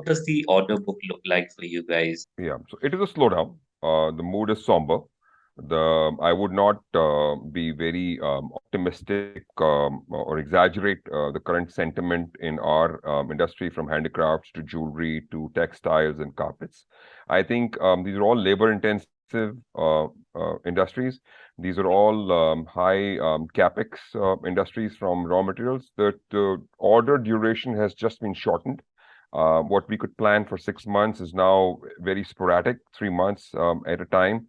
what does the order book look like for you guys? Yeah, so it is a slowdown. The mood is somber. I would not be very optimistic or exaggerate the current sentiment in our industry, from handicrafts to jewelry to textiles and carpets. I think these are all labor-intensive industries. These are all high capex industries from raw materials. The order duration has just been shortened. What we could plan for 6 months is now very sporadic, 3 months at a time,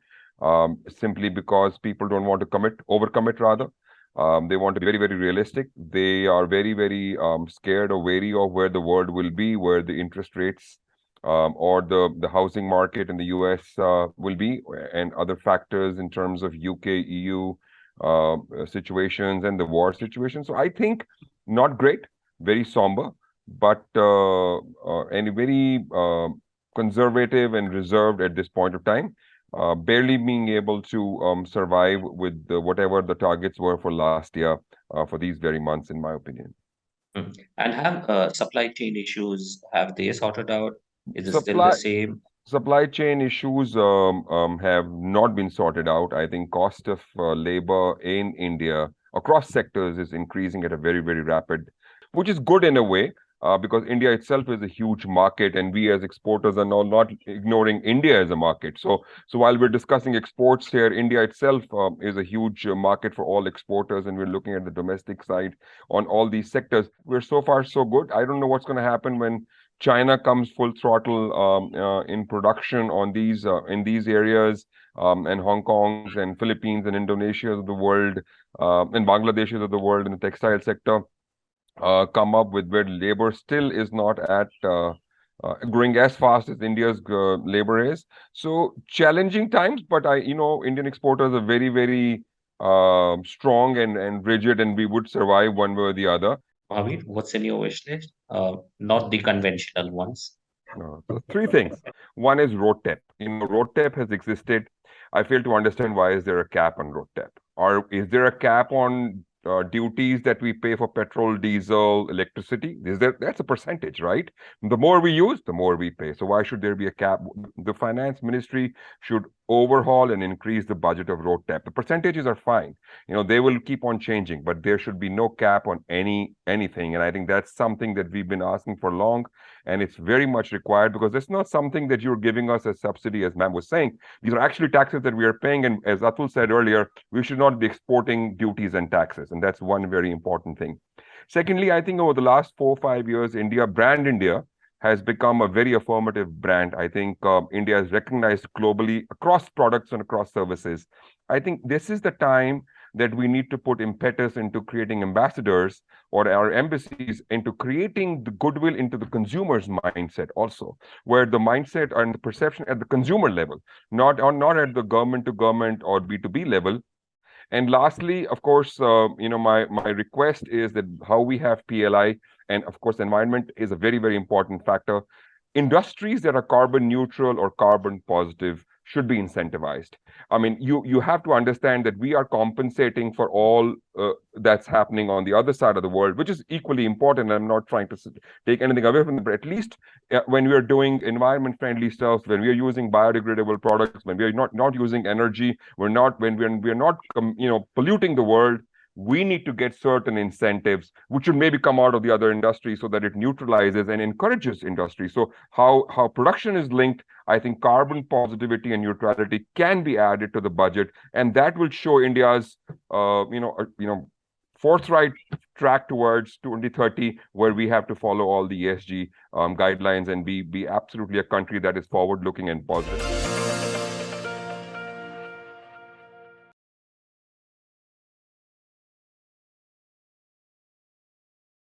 simply because people don't want to overcommit rather. They want to be very, very realistic. They are very, very scared or wary of where the world will be, where the interest rates or the housing market in the US will be, and other factors in terms of UK, EU situations and the war situation. So I think not great, very somber, but and very conservative and reserved at this point of time, barely being able to survive with whatever the targets were for last year for these very months, in my opinion. And have supply chain issues, have they sorted out? Is it still the Supply same? supply chain issues have not been sorted out. I think cost of labor in India across sectors is increasing at a very, very rapid, which is good in a way, because India itself is a huge market, and we as exporters are now not ignoring India as a market. So while we're discussing exports here, India itself is a huge market for all exporters, and we're looking at the domestic side on all these sectors. We're so far so good. I don't know what's going to happen when China comes full throttle in production on these in these areas, and Hong Kong's and Philippines and Indonesia's of the world, and Bangladesh's of the world in the textile sector come up with, where labor still is not at growing as fast as India's labor is. So challenging times, but Indian exporters are very, very strong and rigid, and we would survive one way or the other. Mahavir, what's in your wish list? Not the conventional ones. So three things. One is RoDTEP. RoDTEP has existed. I fail to understand, why is there a cap on RoDTEP? Or is there a cap on duties that we pay for petrol, diesel, electricity? That's a percentage, right? The more we use, the more we pay. So why should there be a cap? The finance ministry should overhaul and increase the budget of RoDTEP. The percentages are fine. They will keep on changing, but there should be no cap on anything. And I think that's something that we've been asking for long, and it's very much required, because it's not something that you're giving us as subsidy, as ma'am was saying. These are actually taxes that we are paying, and as Atul said earlier, we should not be exporting duties and taxes, and that's one very important thing. Secondly, I think over the last 4 or 5 years, brand India has become a very affirmative brand. I think India is recognized globally across products and across services. I think this is the time that we need to put impetus into creating ambassadors or our embassies, into creating the goodwill into the consumer's mindset also, where the mindset and the perception at the consumer level, not at the government to government or B2B level. And lastly, of course, my request is that how we have PLI, and of course, environment is a very, very important factor. Industries that are carbon neutral or carbon positive should be incentivized. I mean, you have to understand that we are compensating for all that's happening on the other side of the world, which is equally important. I'm not trying to take anything away from it, but at least when we are doing environment-friendly stuff, when we are using biodegradable products, when we are not using energy, we're not polluting the world, we need to get certain incentives, which should maybe come out of the other industry, so that it neutralizes and encourages industry. So how production is linked, I think carbon positivity and neutrality can be added to the budget, and that will show India's forthright track towards 2030, where we have to follow all the ESG guidelines and be absolutely a country that is forward-looking and positive.